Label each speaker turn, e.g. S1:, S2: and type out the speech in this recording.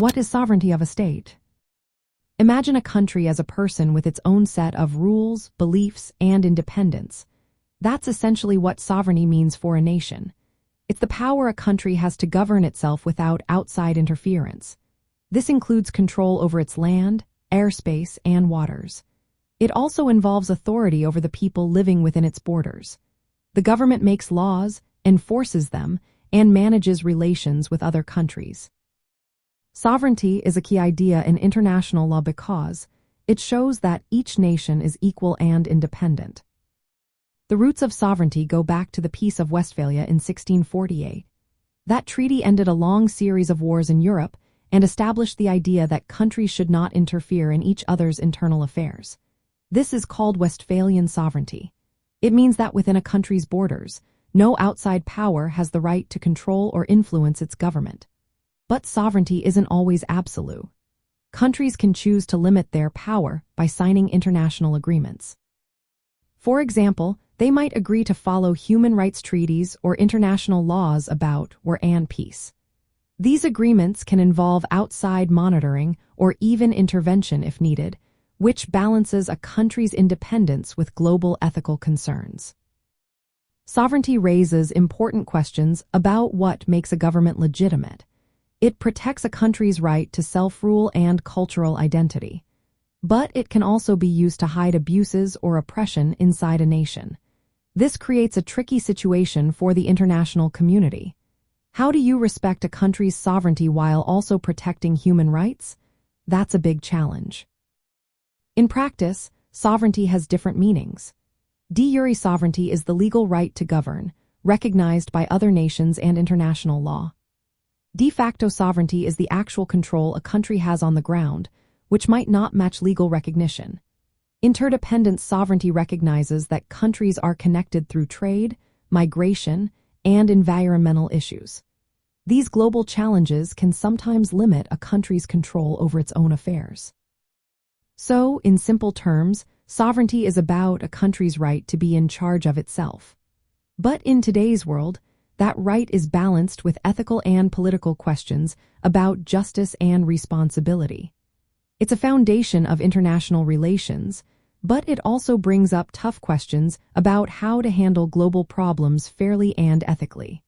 S1: What is sovereignty of a state? Imagine a country as a person with its own set of rules, beliefs, and independence. That's essentially what sovereignty means for a nation. It's the power a country has to govern itself without outside interference. This includes control over its land, airspace, and waters. It also involves authority over the people living within its borders. The government makes laws, enforces them, and manages relations with other countries. Sovereignty is a key idea in international law because it shows that each nation is equal and independent. The roots of sovereignty go back to the Peace of Westphalia in 1648. That treaty ended a long series of wars in Europe and established the idea that countries should not interfere in each other's internal affairs. This is called Westphalian sovereignty. It means that within a country's borders, no outside power has the right to control or influence its government. But sovereignty isn't always absolute. Countries can choose to limit their power by signing international agreements. For example, they might agree to follow human rights treaties or international laws about war and peace. These agreements can involve outside monitoring or even intervention if needed, which balances a country's independence with global ethical concerns. Sovereignty raises important questions about what makes a government legitimate. It protects a country's right to self-rule and cultural identity. But it can also be used to hide abuses or oppression inside a nation. This creates a tricky situation for the international community. How do you respect a country's sovereignty while also protecting human rights? That's a big challenge. In practice, sovereignty has different meanings. De jure sovereignty is the legal right to govern, recognized by other nations and international law. De facto sovereignty is the actual control a country has on the ground, which might not match legal recognition. Interdependence sovereignty recognizes that countries are connected through trade, migration, and environmental issues. These global challenges can sometimes limit a country's control over its own affairs. So, in simple terms, sovereignty is about a country's right to be in charge of itself. But in today's world, that right is balanced with ethical and political questions about justice and responsibility. It's a foundation of international relations, but it also brings up tough questions about how to handle global problems fairly and ethically.